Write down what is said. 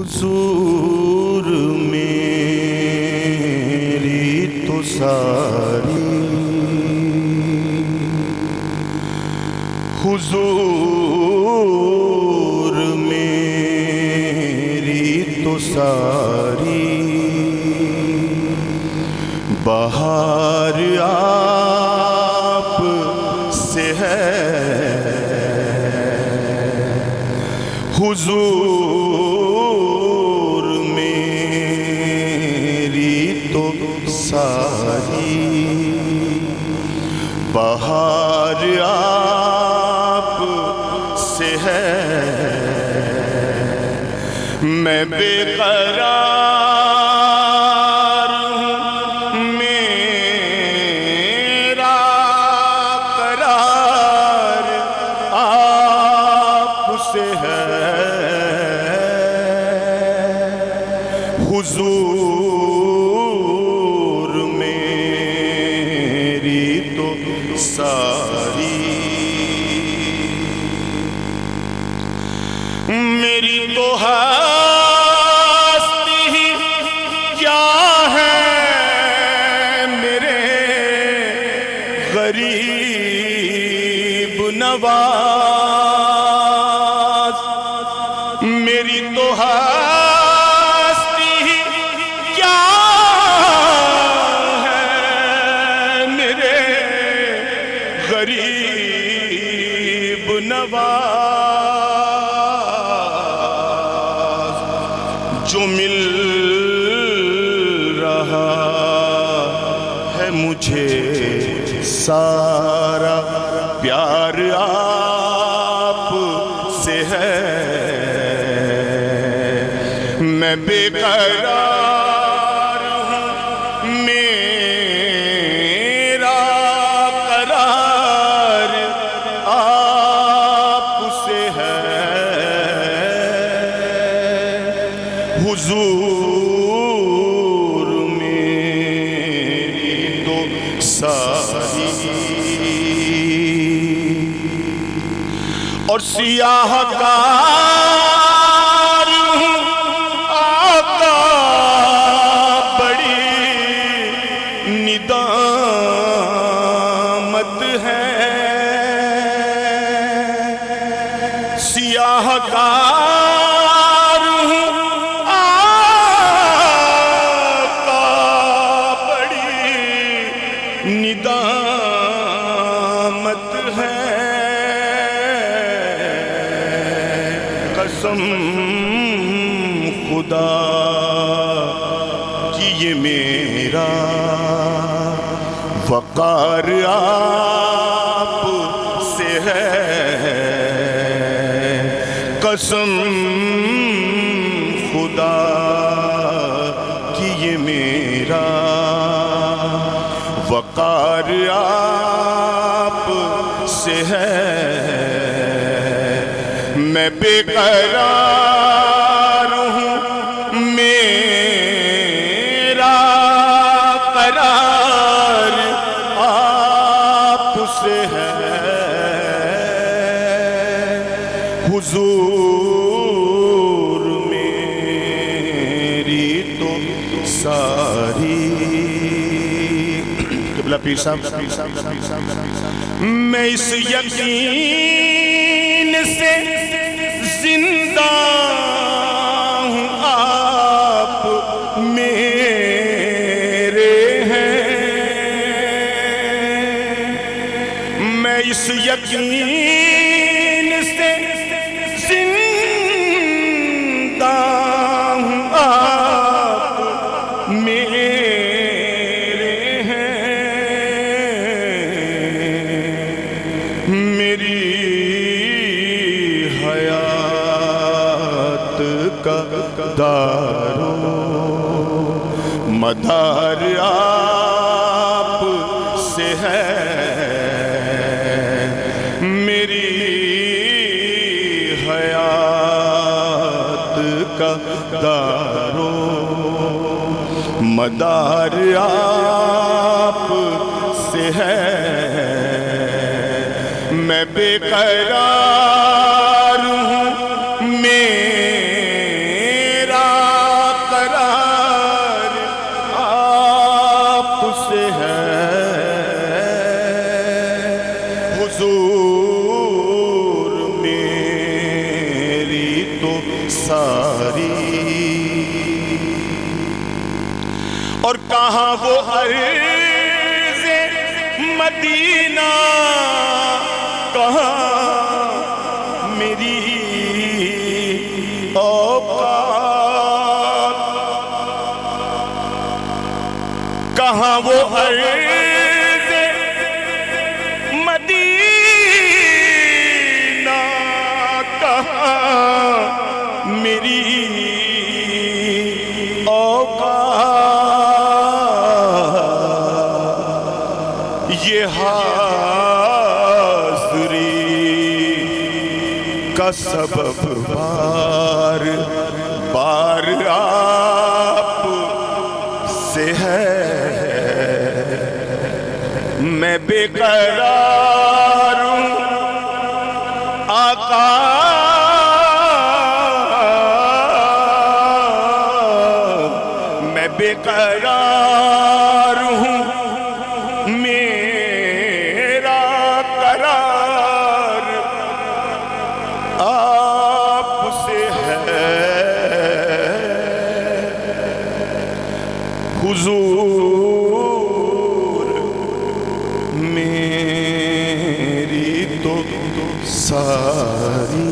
حضور میری تو ساری، حضور میری تو ساری، بہار آپ سے ہے، حضور میری تو ساری، بہار آپ سے ہے، میں بے قرار ہوں، میرا قرار آپ سے ہے، حضور میری تو ساری، میری تو ہستی ہی کیا ہے، میرے غریب نواز، میری تو ہستی ہی کیا ہے، میرے غریب نواز، جو مل رہا ہے مجھے سارا پیار آپ سے ہے، میں بے قرار ہوں، میرا قرار آپ سے ہے، حضور میری تو ساری، اور سیاہ کار ہوں آقا، بڑی ندامت ہے، سیاہ کار ہوں آقا، بڑی ندامت ہے، قسم خدا کی یہ میرا وقار آپ سے ہے، قسم خدا کی یہ میرا وقار آپ سے ہے، میں بے قرار ہوں، میرا قرار آپ سے ہے، حضور میری تو ساری، قبلہ پیر صاحب، میں اس یقین سے زندہ ہوں آپ میرے ہیں، میں اس یقین سے زندہ ہوں آپ میرے ہیں، میری حیات کا دار و مدار آپ سے ہے، میری حیات کا دار و مدار آپ سے ہے، میں بے قرار ہوں، میرا ساری، اور کہاں وہ عرض مدینہ، کہاں میری اوقات، کہاں وہ عرض مدینہ، کہاں میری اوقات، یہ حاضری کا سبب بار بار آپ سے ہے، میں بے قرار ہوں آقا، میں بے قرار ہوں، میرا قرار آپ سے ہے، حضور میری تو ساری